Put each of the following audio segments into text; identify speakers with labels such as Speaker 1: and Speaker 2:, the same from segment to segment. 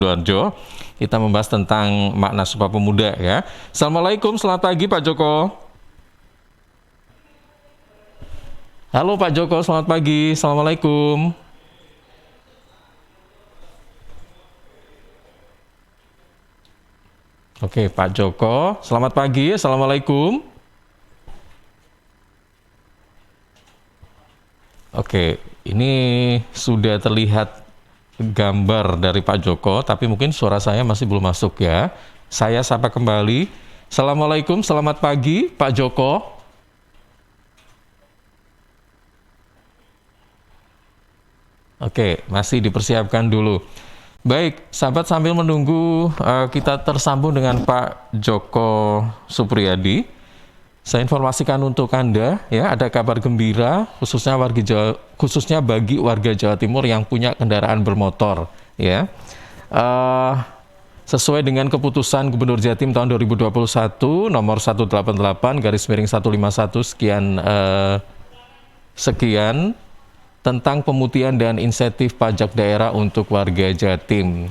Speaker 1: Sidoarjo. Kita membahas tentang makna Sumpah Pemuda ya. Assalamualaikum, selamat pagi Pak Joko. Halo Pak Joko, selamat pagi. Assalamualaikum. Oke, Pak Joko, selamat pagi. Assalamualaikum. Oke, ini sudah terlihat gambar dari Pak Joko, tapi mungkin suara saya masih belum masuk ya. Saya sapa kembali. Assalamualaikum, selamat pagi Pak Joko. Oke, masih dipersiapkan dulu. Baik, sahabat, sambil menunggu kita tersambung dengan Pak Joko Supriyadi, saya informasikan untuk Anda ya, ada kabar gembira khususnya bagi warga Jawa Timur yang punya kendaraan bermotor ya. Sesuai dengan keputusan Gubernur Jatim tahun 2021 nomor 188/151 sekian tentang pemutihan dan insentif pajak daerah untuk warga Jatim.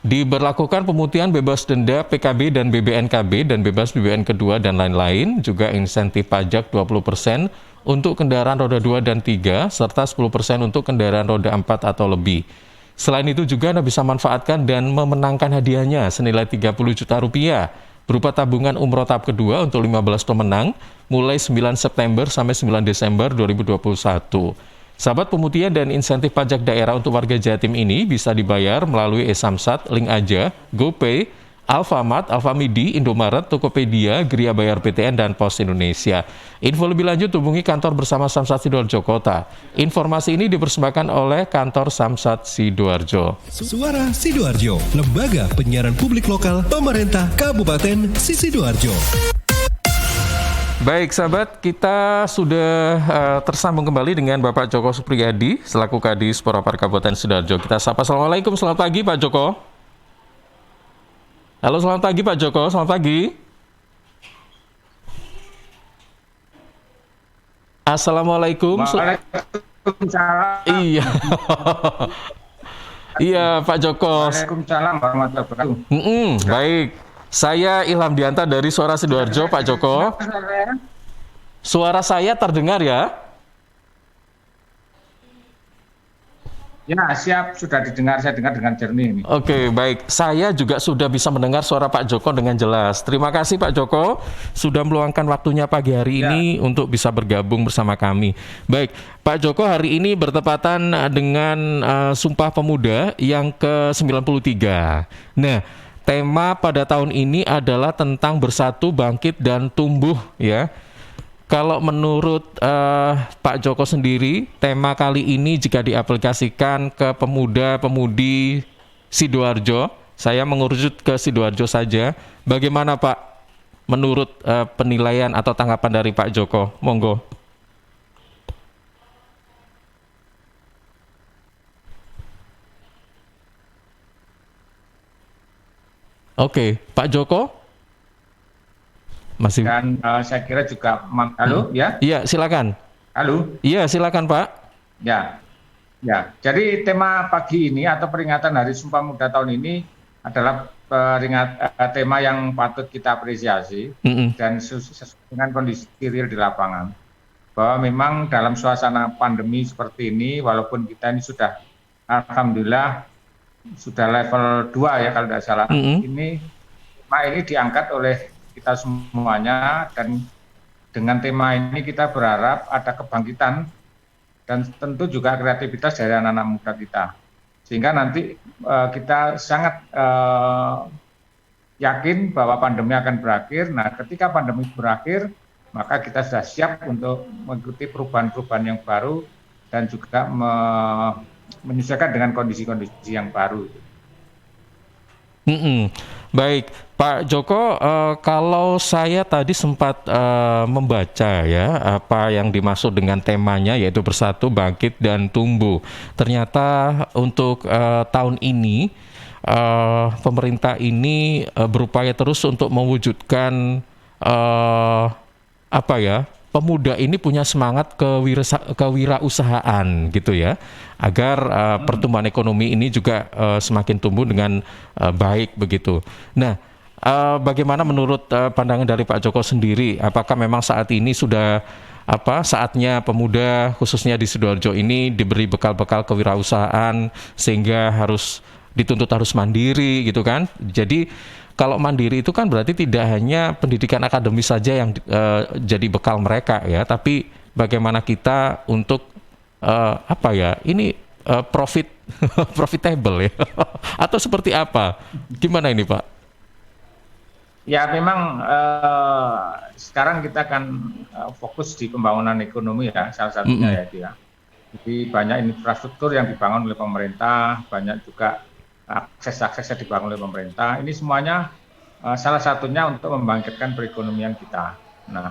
Speaker 1: Diberlakukan pemutihan bebas denda PKB dan BBNKB dan bebas BBN kedua dan lain-lain, juga insentif pajak 20% untuk kendaraan roda 2 dan 3, serta 10% untuk kendaraan roda 4 atau lebih. Selain itu juga Anda bisa manfaatkan dan memenangkan hadiahnya senilai 30 juta rupiah berupa tabungan umroh tahap kedua untuk 15 pemenang mulai 9 September sampai 9 Desember 2021. Sahabat, pemutihan dan insentif pajak daerah untuk warga Jatim ini bisa dibayar melalui e-Samsat, Link Aja, GoPay, Alfamart, Alfamidi, Indomaret, Tokopedia, Gria Bayar PTN, dan Pos Indonesia. Info lebih lanjut hubungi kantor bersama Samsat Sidoarjo Kota. Informasi ini dipersembahkan oleh kantor Samsat Sidoarjo.
Speaker 2: Suara Sidoarjo, lembaga penyiaran publik lokal pemerintah Kabupaten Sidoarjo.
Speaker 1: Baik sahabat, kita sudah tersambung kembali dengan Bapak Joko Supriyadi selaku Kadis Propar Kabupaten Sidoarjo. Kita sapa. Assalamualaikum, selamat pagi Pak Joko. Halo, selamat pagi Pak Joko, selamat pagi. Assalamualaikum.
Speaker 3: Waalaikumsalam.
Speaker 1: Iya. Iya Pak Joko.
Speaker 3: Waalaikumsalam warahmatullahi wabarakatuh.
Speaker 1: Baik. Saya Ilham Dianta dari Suara Sidoarjo, Pak Joko. Suara saya terdengar ya?
Speaker 3: Ya, siap, sudah didengar, saya dengar dengan jernih ini.
Speaker 1: Oke, baik. Saya juga sudah bisa mendengar suara Pak Joko dengan jelas. Terima kasih Pak Joko sudah meluangkan waktunya pagi hari ini untuk bisa bergabung bersama kami. Baik, Pak Joko, hari ini bertepatan dengan Sumpah Pemuda yang ke-93. Nah, tema pada tahun ini adalah tentang bersatu, bangkit, dan tumbuh ya. Kalau menurut Pak Joko sendiri, tema kali ini jika diaplikasikan ke pemuda-pemudi Sidoarjo, saya mengerucut ke Sidoarjo saja. Bagaimana Pak menurut penilaian atau tanggapan dari Pak Joko? Monggo. Oke, Pak Joko? Masih.
Speaker 3: Dan saya kira juga, halo ya?
Speaker 1: Iya, silakan.
Speaker 3: Halo?
Speaker 1: Iya, silakan Pak.
Speaker 3: Ya, ya. Jadi tema pagi ini atau peringatan Hari Sumpah Pemuda tahun ini adalah tema yang patut kita apresiasi dan sesuai dengan kondisi real di lapangan. Bahwa memang dalam suasana pandemi seperti ini, walaupun kita ini sudah, alhamdulillah, sudah level 2 ya kalau tidak salah, ini diangkat oleh kita semuanya, dan dengan tema ini kita berharap ada kebangkitan dan tentu juga kreativitas dari anak-anak muda kita, sehingga nanti kita sangat yakin bahwa pandemi akan berakhir. Nah, ketika pandemi berakhir, maka kita sudah siap untuk mengikuti perubahan-perubahan yang baru dan juga menyesuaikan dengan kondisi-kondisi yang baru.
Speaker 1: Baik, Pak Joko, kalau saya tadi sempat membaca ya apa yang dimaksud dengan temanya, yaitu bersatu, bangkit, dan tumbuh. Ternyata untuk tahun ini pemerintah ini berupaya terus untuk mewujudkan pemuda ini punya semangat kewirausahaan gitu ya, agar pertumbuhan ekonomi ini juga semakin tumbuh dengan baik begitu. Nah, bagaimana menurut pandangan dari Pak Joko sendiri? Apakah memang saat ini sudah saatnya pemuda khususnya di Sidoarjo ini diberi bekal-bekal kewirausahaan sehingga dituntut harus mandiri gitu kan? Jadi kalau mandiri itu kan berarti tidak hanya pendidikan akademis saja yang jadi bekal mereka ya, tapi bagaimana kita untuk profitable ya, atau seperti apa? Gimana ini Pak?
Speaker 3: Ya memang sekarang kita akan fokus di pembangunan ekonomi ya, salah satunya ya dia. Jadi banyak infrastruktur yang dibangun oleh pemerintah, banyak juga akses-akses yang dibangun oleh pemerintah. Ini semuanya salah satunya untuk membangkitkan perekonomian kita. Nah,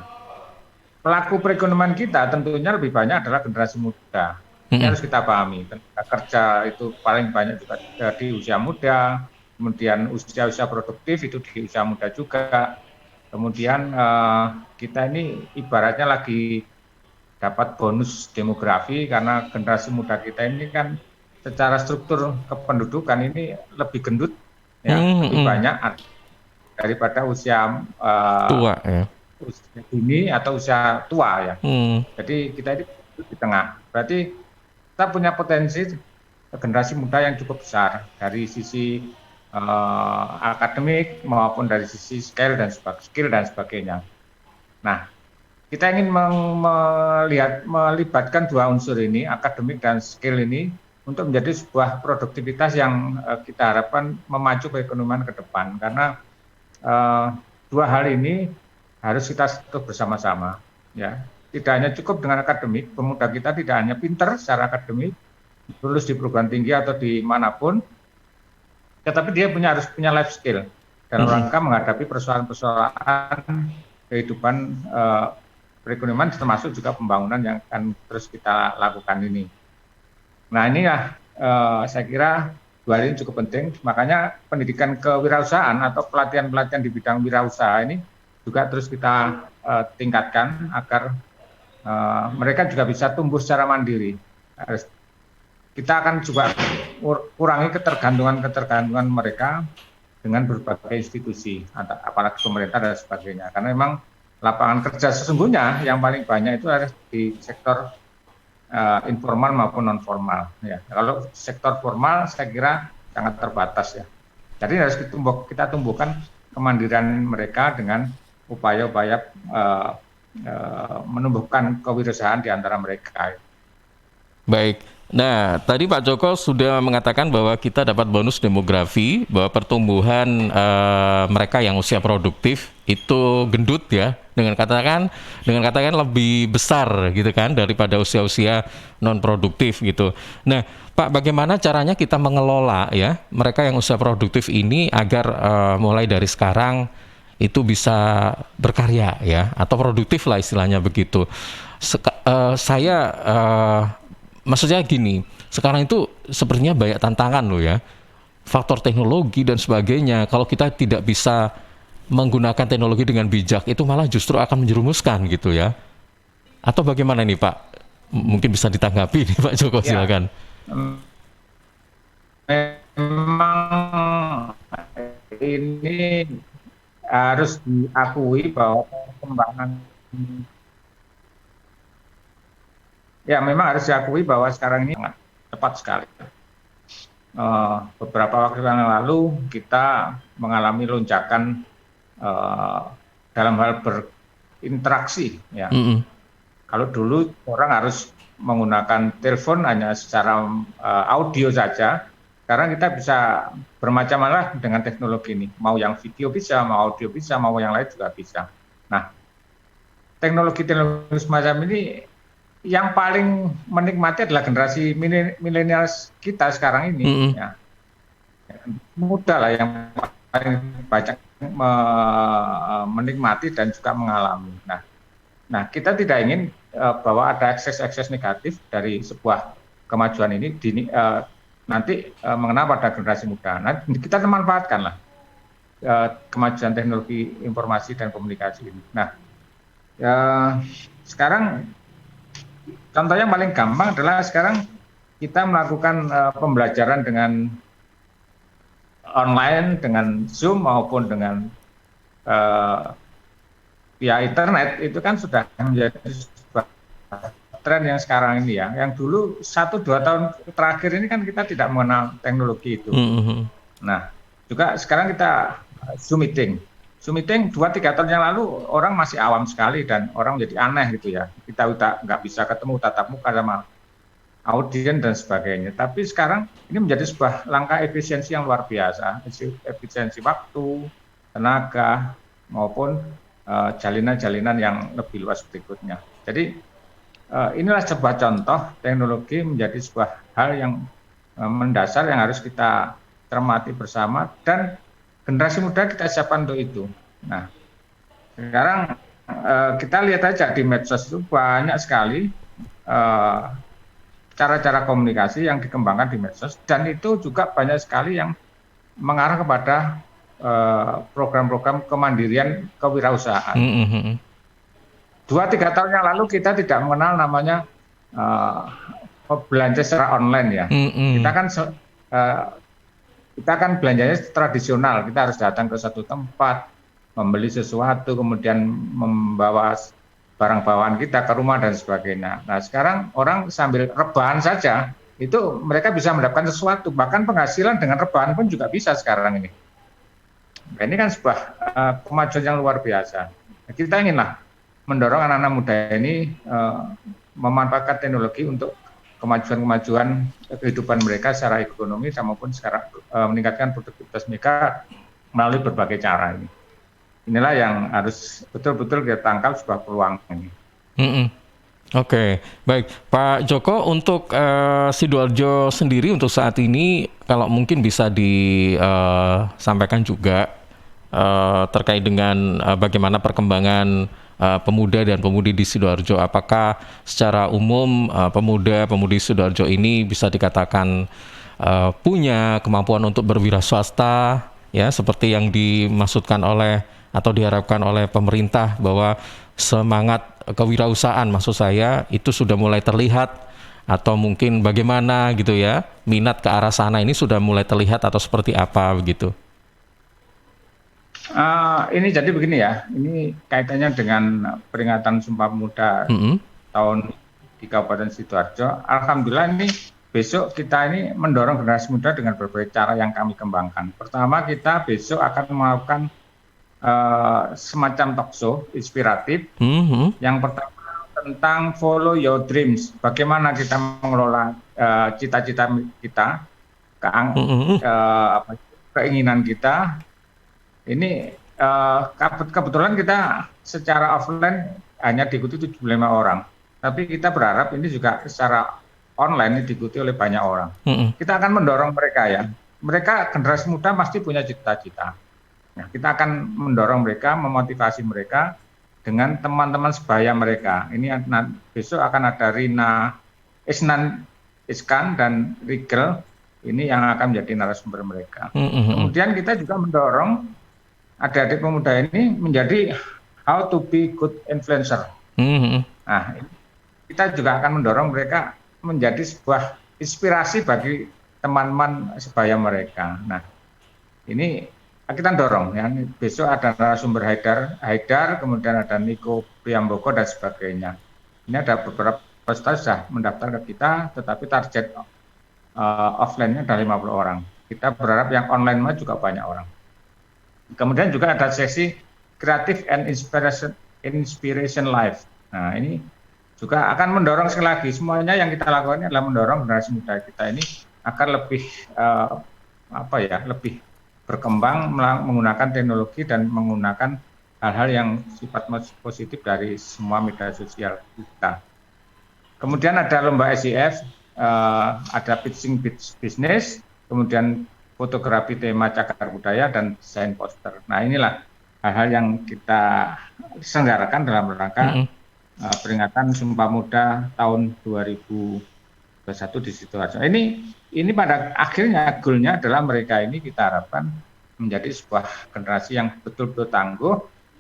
Speaker 3: pelaku perekonomian kita tentunya lebih banyak adalah generasi muda. Ini harus kita pahami. Tenaga kerja itu paling banyak juga di usia muda, kemudian usia-usia produktif itu di usia muda juga. Kemudian kita ini ibaratnya lagi dapat bonus demografi karena generasi muda kita ini kan secara struktur kependudukan ini lebih gendut, ya, lebih banyak daripada usia
Speaker 1: tua ya,
Speaker 3: usia dini atau usia tua ya. Jadi kita ini di tengah. Berarti kita punya potensi generasi muda yang cukup besar dari sisi akademik maupun dari sisi skill dan sebagainya. Nah, kita ingin melibatkan dua unsur ini, akademik dan skill ini, untuk menjadi sebuah produktivitas yang kita harapkan memacu perekonomian ke depan. Karena dua hal ini harus kita sentuh bersama-sama. Ya, tidak hanya cukup dengan akademik, pemuda kita tidak hanya pinter secara akademik, lulus di perguruan tinggi atau di manapun, tetapi dia harus punya life skill dalam rangka menghadapi persoalan-persoalan kehidupan perekonomian, termasuk juga pembangunan yang akan terus kita lakukan ini. Nah, ini ya saya kira dua hal ini cukup penting. Makanya pendidikan kewirausahaan atau pelatihan-pelatihan di bidang wirausaha ini juga terus kita tingkatkan agar mereka juga bisa tumbuh secara mandiri. Kita akan juga kurangi ketergantungan mereka dengan berbagai institusi, apalagi pemerintah dan sebagainya. Karena memang lapangan kerja sesungguhnya yang paling banyak itu ada di sektor informal maupun non formal. Ya, kalau sektor formal saya kira sangat terbatas ya. Jadi harus kita tumbuhkan kemandirian mereka dengan upaya-upaya menumbuhkan kewirausahaan di antara mereka.
Speaker 1: Baik. Nah, tadi Pak Joko sudah mengatakan bahwa kita dapat bonus demografi, bahwa pertumbuhan mereka yang usia produktif itu gendut ya, dengan katakan lebih besar gitu kan daripada usia-usia non produktif gitu. Nah, Pak, bagaimana caranya kita mengelola ya mereka yang usia produktif ini agar mulai dari sekarang itu bisa berkarya ya, atau produktif lah istilahnya begitu. Maksudnya gini, sekarang itu sepertinya banyak tantangan loh ya, faktor teknologi dan sebagainya. Kalau kita tidak bisa menggunakan teknologi dengan bijak, itu malah justru akan menjerumuskan gitu ya. Atau bagaimana nih Pak? Mungkin bisa ditanggapi nih Pak Joko, silakan.
Speaker 3: Memang ini harus diakui bahwa perkembangan memang harus diakui bahwa sekarang ini sangat cepat sekali. Beberapa waktu yang lalu kita mengalami lonjakan dalam hal berinteraksi. Ya. Kalau dulu orang harus menggunakan telepon hanya secara audio saja, sekarang kita bisa bermacam-macam dengan teknologi ini. Mau yang video bisa, mau audio bisa, mau yang lain juga bisa. Nah, teknologi semacam ini yang paling menikmati adalah generasi milenial kita sekarang ini. Ya. Muda lah yang paling banyak menikmati dan juga mengalami. Nah, kita tidak ingin bahwa ada ekses negatif dari sebuah kemajuan ini nanti mengena pada generasi muda. Nah, kita manfaatkanlah kemajuan teknologi informasi dan komunikasi ini. Nah, Ya, sekarang contoh yang paling gampang adalah sekarang kita melakukan pembelajaran dengan online, dengan Zoom maupun dengan uh, via internet, itu kan sudah menjadi sebuah tren yang sekarang ini ya. Yang dulu 1-2 tahun terakhir ini kan kita tidak mengenal teknologi itu. Nah, juga sekarang kita Zoom meeting. Zoom meeting 2-3 tahun yang lalu orang masih awam sekali dan orang menjadi aneh gitu ya. Kita udah nggak bisa ketemu tatap muka sama audien dan sebagainya. Tapi sekarang ini menjadi sebuah langkah efisiensi yang luar biasa. Efisiensi waktu, tenaga, maupun jalinan-jalinan yang lebih luas berikutnya. Jadi inilah sebuah contoh teknologi menjadi sebuah hal yang mendasar yang harus kita cermati bersama, dan generasi muda kita siapkan untuk itu. Nah, sekarang kita lihat aja di medsos itu banyak sekali cara-cara komunikasi yang dikembangkan di medsos, dan itu juga banyak sekali yang mengarah kepada program-program kemandirian kewirausahaan. 2-3 tahun yang lalu kita tidak mengenal namanya belanja secara online ya. Kita kan belanjanya tradisional, kita harus datang ke satu tempat, membeli sesuatu, kemudian membawa barang bawaan kita ke rumah dan sebagainya. Nah, sekarang orang sambil rebahan saja, itu mereka bisa mendapatkan sesuatu, bahkan penghasilan dengan rebahan pun juga bisa sekarang ini. Nah, ini kan sebuah kemajuan yang luar biasa. Nah, kita inginlah mendorong anak-anak muda ini memanfaatkan teknologi untuk kemajuan-kemajuan kehidupan mereka secara ekonomi maupun secara meningkatkan produktivitas mereka melalui berbagai cara ini. Inilah yang harus betul-betul kita tangkap sebuah peluang ini.
Speaker 1: Oke, baik Pak Joko, untuk Sidoarjo sendiri untuk saat ini kalau mungkin bisa disampaikan juga terkait dengan bagaimana perkembangan pemuda dan pemudi di Sidoarjo. Apakah secara umum pemuda-pemudi Sidoarjo ini bisa dikatakan punya kemampuan untuk berwira swasta, ya, seperti yang dimaksudkan oleh atau diharapkan oleh pemerintah, bahwa semangat kewirausahaan maksud saya itu sudah mulai terlihat, atau mungkin bagaimana gitu ya, minat ke arah sana ini sudah mulai terlihat atau seperti apa begitu?
Speaker 3: Ini jadi begini ya, ini kaitannya dengan peringatan Sumpah Pemuda tahun di Kabupaten Sidoarjo. Alhamdulillah ini besok kita ini mendorong generasi muda dengan berbagai cara yang kami kembangkan. Pertama, kita besok akan melakukan semacam talk show inspiratif. Yang pertama tentang follow your dreams, bagaimana kita mengelola cita-cita kita, keinginan kita. Ini kebetulan kita secara offline hanya diikuti 75 orang, tapi kita berharap ini juga secara online ini diikuti oleh banyak orang. Kita akan mendorong mereka ya, mereka generasi muda pasti punya cita-cita. Nah, kita akan mendorong mereka, memotivasi mereka dengan teman-teman sebaya mereka. Ini besok akan ada Rina, Iskan dan Rigel, ini yang akan menjadi narasumber mereka. Kemudian kita juga mendorong adik-adik pemuda ini menjadi how to be good influencer. Nah, kita juga akan mendorong mereka menjadi sebuah inspirasi bagi teman-teman sebaya mereka. Nah, ini kita dorong ya. Besok ada narasumber Haidar, kemudian ada Niko Priamboko dan sebagainya. Ini ada beberapa peserta sudah mendaftar ke kita, tetapi target offline-nya ada 50 orang. Kita berharap yang online juga banyak orang. Kemudian juga ada sesi Creative and Inspiration Live. Nah, ini juga akan mendorong, sekali lagi, semuanya yang kita lakukan adalah mendorong generasi muda kita ini agar lebih lebih berkembang menggunakan teknologi dan menggunakan hal-hal yang sifat positif dari semua media sosial kita. Kemudian ada lomba SIF, ada pitching business, kemudian fotografi tema cagar budaya dan desain poster. Nah, inilah hal-hal yang kita selenggarakan dalam rangka peringatan Sumpah Muda tahun 2021 di Sidoarjo. Ini pada akhirnya goalnya adalah mereka ini kita harapkan menjadi sebuah generasi yang betul-betul tangguh,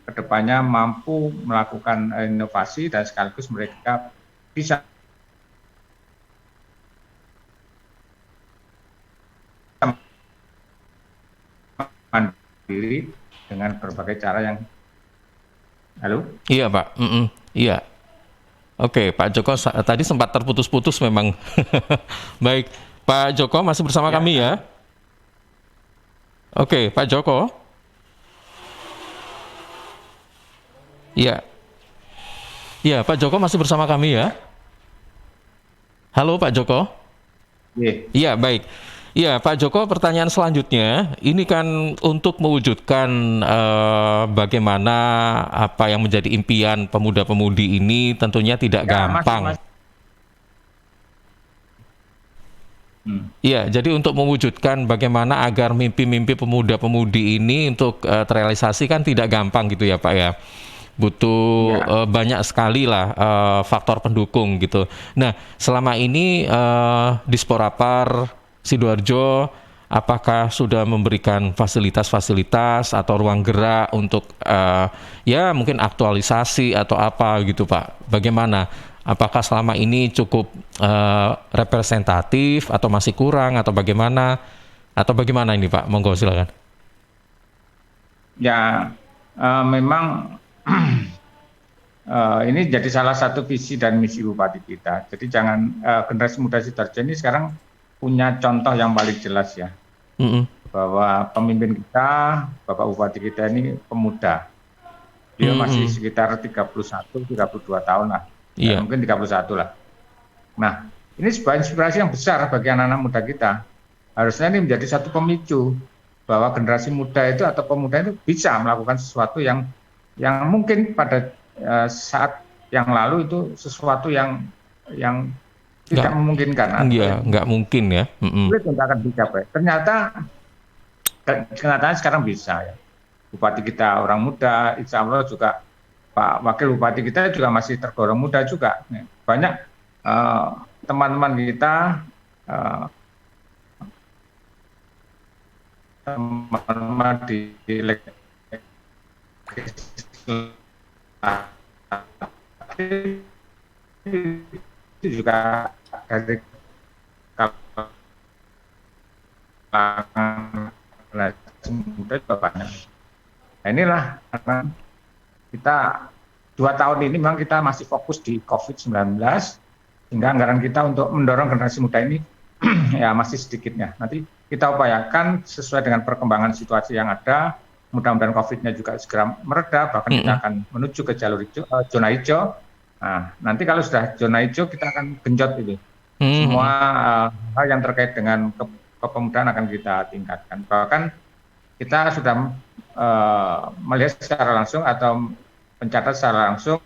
Speaker 3: kedepannya mampu melakukan inovasi dan sekaligus mereka bisa mandiri dengan berbagai cara yang halo.
Speaker 1: Iya Pak, iya. Oke, Pak Joko tadi sempat terputus-putus memang. Baik, Pak Joko masih bersama kami ya. Oke, Pak Joko. Iya. Iya, Pak Joko masih bersama kami ya. Halo Pak Joko. Iya, baik. Iya, Pak Joko, pertanyaan selanjutnya, ini kan untuk mewujudkan bagaimana apa yang menjadi impian pemuda-pemudi ini tentunya tidak gampang. Iya, jadi untuk mewujudkan bagaimana agar mimpi-mimpi pemuda-pemudi ini untuk terrealisasi kan tidak gampang gitu ya Pak ya. Butuh banyak sekali lah faktor pendukung gitu. Nah, selama ini Disporapar Sidoarjo apakah sudah memberikan fasilitas-fasilitas atau ruang gerak untuk ya mungkin aktualisasi atau apa gitu Pak? Bagaimana? Apakah selama ini cukup representatif atau masih kurang atau bagaimana? Atau bagaimana ini Pak? Monggo silakan.
Speaker 3: Ya, memang ini jadi salah satu visi dan misi Bupati kita. Jadi jangan generasi muda Sidoarjo ini sekarang punya contoh yang paling jelas ya, bahwa pemimpin kita, Bapak Bupati kita ini pemuda. Dia masih sekitar 31-32 tahun lah, ya, mungkin 31 lah. Nah, ini sebuah inspirasi yang besar bagi anak-anak muda kita. Harusnya ini menjadi satu pemicu bahwa generasi muda itu atau pemuda itu bisa melakukan sesuatu yang mungkin pada saat yang lalu itu sesuatu yang tidak memungkinkan.
Speaker 1: Iya, nggak mungkin ya.
Speaker 3: Sulit untuk akan dicapai. Kenyataannya sekarang bisa ya. Bupati kita orang muda, insya Allah juga Pak Wakil Bupati kita juga masih tergolong muda juga. Banyak teman-teman kita, teman-teman di itu juga dari kalangan muda juga banyak. Nah, inilah karena kita 2 tahun ini memang kita masih fokus di COVID-19 sehingga anggaran kita untuk mendorong generasi muda ini ya masih sedikitnya. Nanti kita upayakan sesuai dengan perkembangan situasi yang ada. Mudah-mudahan COVID-nya juga segera mereda, bahkan kita akan menuju ke jalur hijau, zona hijau. Nah, nanti kalau sudah zona hijau kita akan genjot itu. Semua hal yang terkait dengan kepemudaan akan kita tingkatkan. Bahkan kita sudah melihat secara langsung atau mencatat secara langsung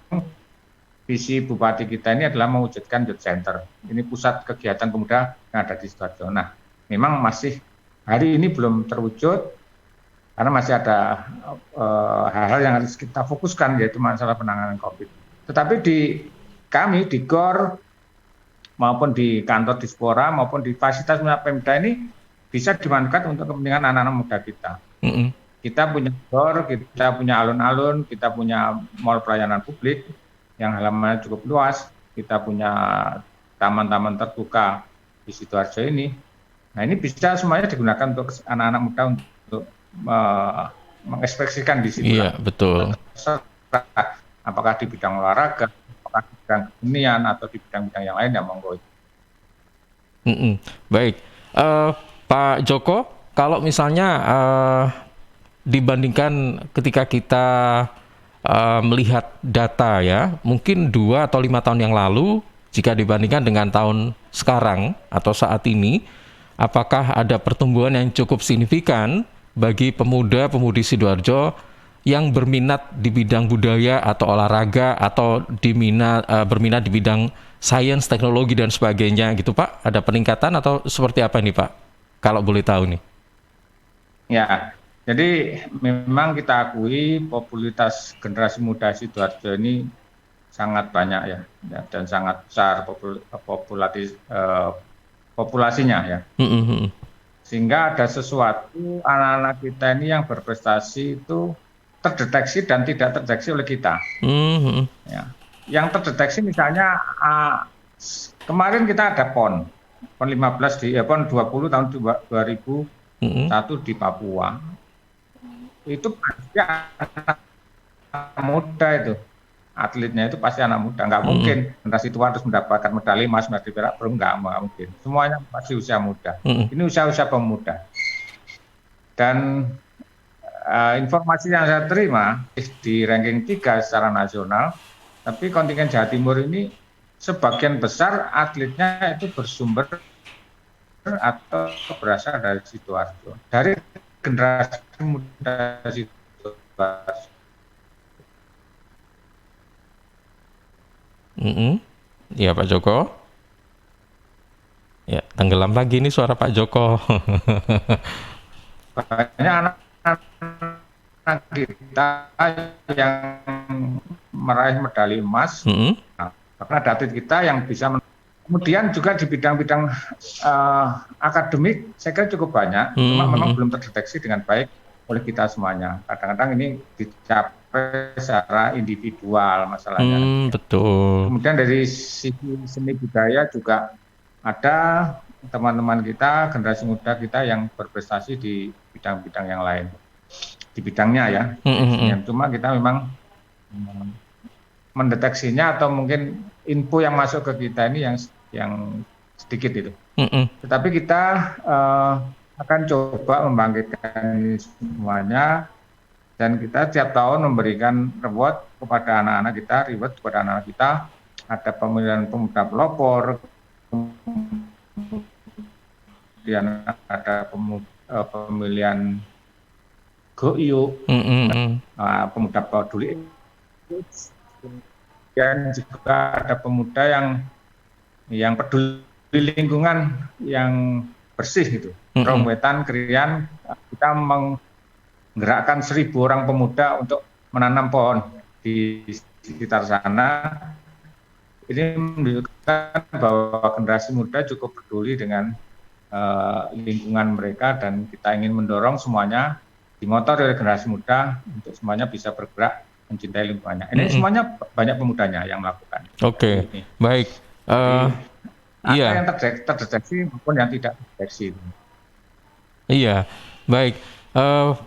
Speaker 3: visi Bupati kita ini adalah mewujudkan youth center. Ini pusat kegiatan pemuda yang ada di Sidoarjo. Nah, memang masih hari ini belum terwujud karena masih ada hal-hal yang harus kita fokuskan, yaitu masalah penanganan COVID. Tetapi di kami, di GOR, maupun di kantor Dispora, maupun di fasilitas Pemda ini bisa dimanfaatkan untuk kepentingan anak-anak muda kita. Kita punya GOR, kita punya alun-alun, kita punya mall pelayanan publik yang halamannya cukup luas, kita punya taman-taman terbuka di Sidoarjo ini. Nah, ini bisa semuanya digunakan untuk anak-anak muda untuk mengekspresikan di situ.
Speaker 1: Iya, betul.
Speaker 3: Apakah di bidang olahraga, apakah di bidang kesenian atau di bidang-bidang yang lain, ya monggo.
Speaker 1: Baik, Pak Joko, kalau misalnya dibandingkan ketika kita melihat data ya, mungkin 2 atau 5 tahun yang lalu, jika dibandingkan dengan tahun sekarang atau saat ini, apakah ada pertumbuhan yang cukup signifikan bagi pemuda-pemudi Sidoarjo yang berminat di bidang budaya atau olahraga atau berminat di bidang sains, teknologi dan sebagainya gitu Pak? Ada peningkatan atau seperti apa nih Pak? Kalau boleh tahu nih.
Speaker 3: Ya, jadi memang kita akui popularitas generasi muda Sidoarjo ini sangat banyak ya dan sangat besar populasinya ya. Sehingga ada sesuatu anak-anak kita ini yang berprestasi itu terdeteksi dan tidak terdeteksi oleh kita. Ya. Yang terdeteksi misalnya kemarin kita ada PON 15 PON 20 tahun 2001 di Papua. Itu pasti anak muda itu. Atletnya itu pasti anak muda. Nggak mungkin generasi tua harus mendapatkan medali emas, medali perak, belum nggak mungkin. Semuanya pasti usia muda. Ini usia-usia pemuda. Dan informasi yang saya terima di ranking 3 secara nasional, tapi kontingen Jawa Timur ini sebagian besar atletnya itu bersumber atau berasal dari Sidoarjo, dari generasi muda Sidoarjo.
Speaker 1: Ya Pak Joko. Ya, tenggelam lagi nih suara Pak Joko.
Speaker 3: Banyak anak kita yang meraih medali emas. Karena ada atlet kita yang bisa kemudian juga di bidang-bidang akademik saya kira cukup banyak, cuma memang belum terdeteksi dengan baik oleh kita semuanya. Kadang-kadang ini dicapai secara individual masalahnya.
Speaker 1: Betul.
Speaker 3: Kemudian dari sisi seni budaya juga ada teman-teman kita, generasi muda kita yang berprestasi di bidang-bidang yang lain, di bidangnya ya. Cuma kita memang mendeteksinya atau mungkin info yang masuk ke kita ini yang sedikit itu. Tetapi kita akan coba membangkitkan ini semuanya, dan kita tiap tahun memberikan reward kepada anak-anak kita, ada pemilihan pemuda pelopor, kemudian ada pemilihan Goyuk, pemuda peduli, dan juga ada pemuda yang peduli lingkungan, yang bersih gitu. Rong Wetan, Krian, kita menggerakkan 1.000 orang pemuda untuk menanam pohon di sekitar sana. Ini menunjukkan bahwa generasi muda cukup peduli dengan lingkungan mereka, dan kita ingin mendorong semuanya dimotor oleh generasi muda untuk semuanya bisa bergerak mencintai lingkungannya. Ini semuanya banyak pemudanya yang melakukan.
Speaker 1: Oke, baik.
Speaker 3: Ada yang terdeteksi maupun yang tidak terdeteksi.
Speaker 1: Iya, baik.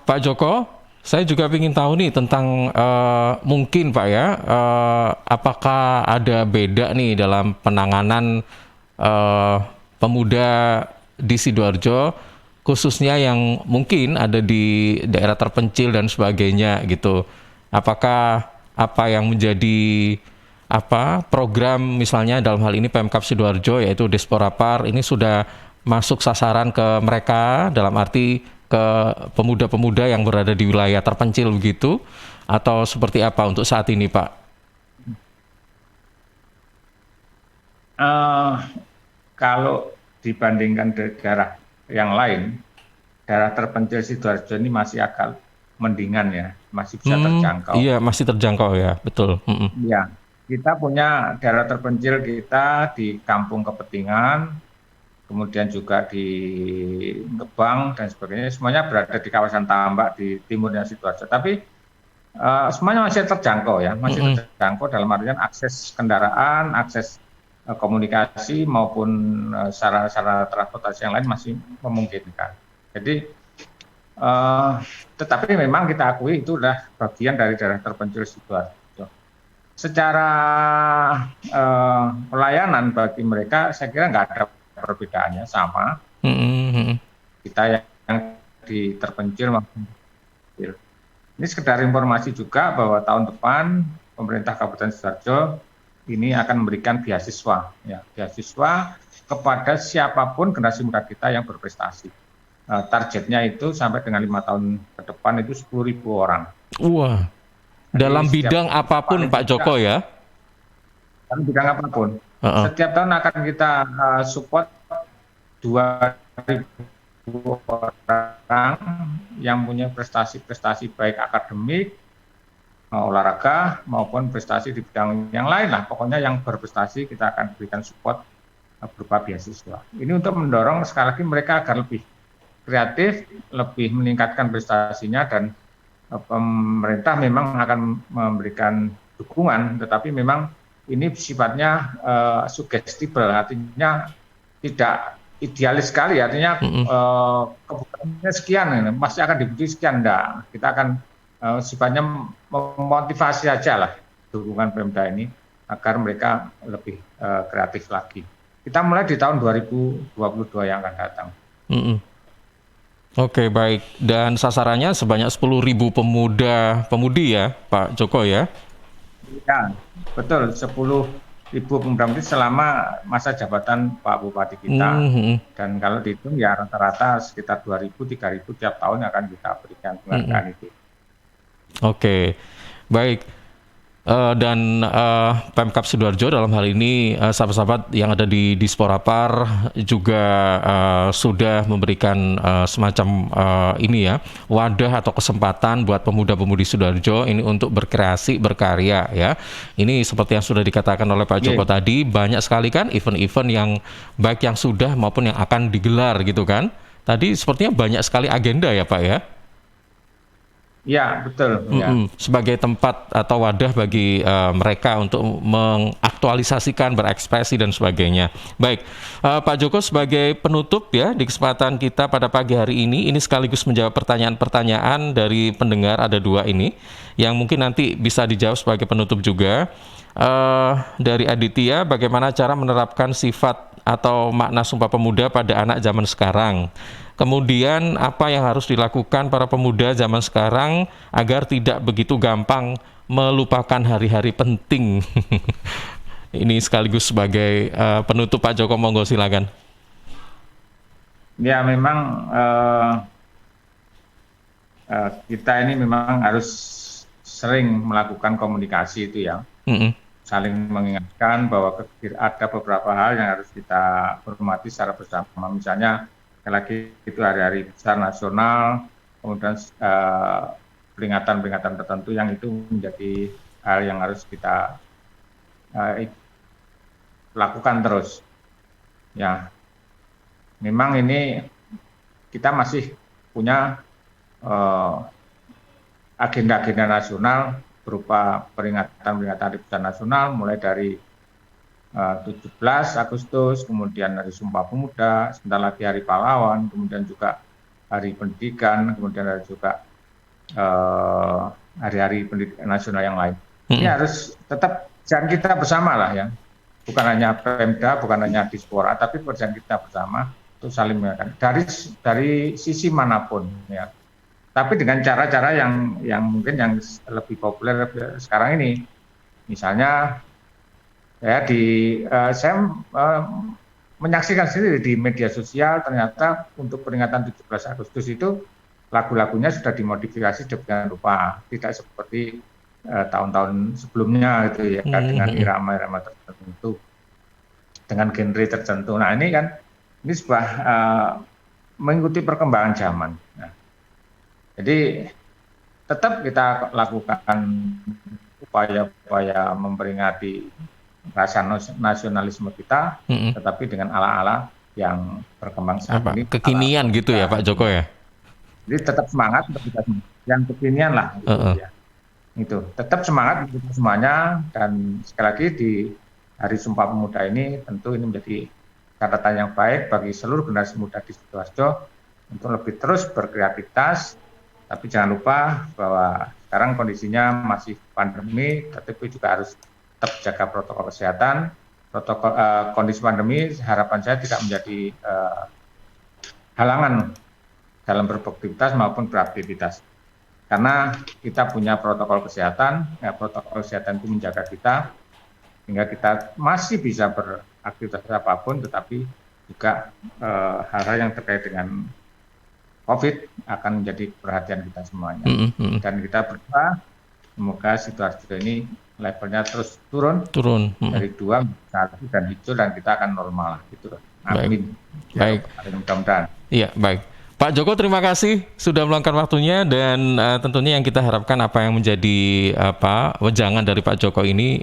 Speaker 1: Pak Joko, saya juga ingin tahu nih tentang mungkin Pak ya, apakah ada beda nih dalam penanganan pemuda di Sidoarjo, khususnya yang mungkin ada di daerah terpencil dan sebagainya gitu. Apakah apa yang menjadi program misalnya dalam hal ini Pemkab Sidoarjo yaitu Desporapar ini sudah masuk sasaran ke mereka, dalam arti ke pemuda-pemuda yang berada di wilayah terpencil begitu, atau seperti apa untuk saat ini Pak?
Speaker 3: Kalau dibandingkan daerah yang lain, daerah terpencil Sidoarjo ini masih agak mendingan ya, masih bisa terjangkau.
Speaker 1: Iya, masih terjangkau ya, betul.
Speaker 3: Iya, kita punya daerah terpencil kita di Kampung Kepetingan, kemudian juga di Gebang dan sebagainya, semuanya berada di kawasan Tambak di timurnya Sidoarjo. Tapi semuanya masih terjangkau ya, masih terjangkau dalam artian akses kendaraan, akses komunikasi maupun sarana transportasi yang lain masih memungkinkan. Jadi tetapi memang kita akui itu adalah bagian dari daerah terpencil Sidoarjo. Secara pelayanan bagi mereka saya kira nggak ada perbedaannya, sama. Kita yang di terpencil maupun terpencil. Ini sekedar informasi juga bahwa tahun depan pemerintah Kabupaten Sidoarjo ini akan memberikan beasiswa, ya, beasiswa kepada siapapun generasi muda kita yang berprestasi. Targetnya itu sampai dengan 5 tahun ke depan itu 10.000 orang.
Speaker 1: Wah, dalam bidang apapun Pak Joko ya?
Speaker 3: Dalam bidang apapun. Setiap tahun akan kita support 2.000 orang yang punya prestasi-prestasi baik akademik, olahraga maupun prestasi di bidang yang lain lah. Pokoknya yang berprestasi kita akan berikan support berupa beasiswa. Ini untuk mendorong sekali lagi mereka agar lebih kreatif, lebih meningkatkan prestasinya, dan pemerintah memang akan memberikan dukungan, tetapi memang ini sifatnya sugestible, artinya tidak idealis sekali, artinya kebutuhannya sekian, pasti akan dibutuhkan sekian, enggak. Kita akan sifatnya memotivasi aja lah dukungan Pemda ini agar mereka lebih kreatif lagi. Kita mulai di tahun 2022 yang akan datang.
Speaker 1: Oke, baik. Dan sasarannya sebanyak 10.000 pemuda-pemudi ya, Pak Joko ya?
Speaker 3: Ya, betul. 10.000 pemuda-pemudi selama masa jabatan Pak Bupati kita. Dan kalau dihitung ya rata-rata sekitar 2.000, 3.000 tiap tahun akan kita berikan penghargaan itu.
Speaker 1: Oke, baik. Dan Pemkab Sidoarjo dalam hal ini sahabat-sahabat yang ada di Disporapar juga sudah memberikan semacam ini ya, wadah atau kesempatan buat pemuda-pemudi Sidoarjo ini untuk berkreasi, berkarya ya. Ini seperti yang sudah dikatakan oleh Pak Joko tadi, banyak sekali kan event-event yang baik yang sudah maupun yang akan digelar gitu kan. Tadi sepertinya banyak sekali agenda ya Pak ya.
Speaker 3: Ya, betul. Ya.
Speaker 1: Sebagai tempat atau wadah bagi mereka untuk mengaktualisasikan, berekspresi dan sebagainya. Baik, Pak Joko sebagai penutup ya di kesempatan kita pada pagi hari ini sekaligus menjawab pertanyaan-pertanyaan dari pendengar, ada 2 ini yang mungkin nanti bisa dijawab sebagai penutup juga. Dari Aditya, bagaimana cara menerapkan sifat atau makna Sumpah Pemuda pada anak zaman sekarang? Kemudian apa yang harus dilakukan para pemuda zaman sekarang agar tidak begitu gampang melupakan hari-hari penting? Ini sekaligus sebagai penutup, Pak Joko, monggo silakan.
Speaker 3: Ya, memang kita ini memang harus sering melakukan komunikasi itu ya. Saling mengingatkan bahwa ada beberapa hal yang harus kita hormati secara bersama. Misalnya lagi itu hari-hari besar nasional, kemudian peringatan-peringatan tertentu yang itu menjadi hal yang harus kita lakukan terus. Ya, memang ini kita masih punya agenda-agenda nasional berupa peringatan-peringatan hari besar nasional, mulai dari 17 Agustus, kemudian Hari Sumpah Pemuda, sebentar lagi Hari Pahlawan, kemudian juga Hari Pendidikan, kemudian ada juga hari-hari pendidikan nasional yang lain. Ini harus tetap pekerjaan kita bersama lah ya, bukan hanya Pemda, bukan hanya Dispora, tapi pekerjaan kita bersama untuk saling mengingatkan dari sisi manapun ya. Tapi dengan cara-cara yang mungkin yang lebih populer sekarang ini, misalnya ya saya menyaksikan sendiri di media sosial, ternyata untuk peringatan 17 Agustus itu lagu-lagunya sudah dimodifikasi dengan rupa tidak seperti tahun-tahun sebelumnya gitu ya, dengan irama-irama tertentu, dengan genre tertentu. Nah ini kan sebuah mengikuti perkembangan zaman. Nah, jadi tetap kita lakukan upaya-upaya memperingati rasa nasionalisme kita, tetapi dengan ala-ala yang berkembang saat ini.
Speaker 1: Kekinian gitu ya Pak Joko ya?
Speaker 3: Jadi tetap semangat untuk kita yang kekinian lah. Gitu, ya. Itu tetap semangat untuk semuanya, dan sekali lagi di Hari Sumpah Pemuda ini tentu ini menjadi catatan yang baik bagi seluruh generasi muda di Sidoarjo untuk lebih terus berkreativitas, tapi jangan lupa bahwa sekarang kondisinya masih pandemi, tetapi juga harus tetap jaga protokol kesehatan. Kondisi pandemi harapan saya tidak menjadi halangan dalam beraktivitas maupun beraktivitas, karena kita punya protokol kesehatan. Protokol kesehatan itu menjaga kita sehingga kita masih bisa beraktivitas apapun, tetapi juga hal-hal yang terkait dengan COVID akan menjadi perhatian kita semuanya. Dan kita berdoa semoga Sidoarjo ini levelnya terus turun dari 2 menjadi 1 dan hijau, dan kita akan normal gitu. Amin.
Speaker 1: Baik.
Speaker 3: Mudah-mudahan.
Speaker 1: Iya, baik. Pak Joko, terima kasih sudah meluangkan waktunya, dan tentunya yang kita harapkan apa yang menjadi wejangan dari Pak Joko ini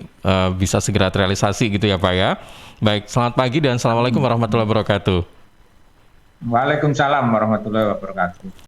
Speaker 1: bisa segera terrealisasi gitu ya Pak ya. Baik, selamat pagi dan assalamualaikum warahmatullahi wabarakatuh.
Speaker 3: Waalaikumsalam warahmatullahi wabarakatuh.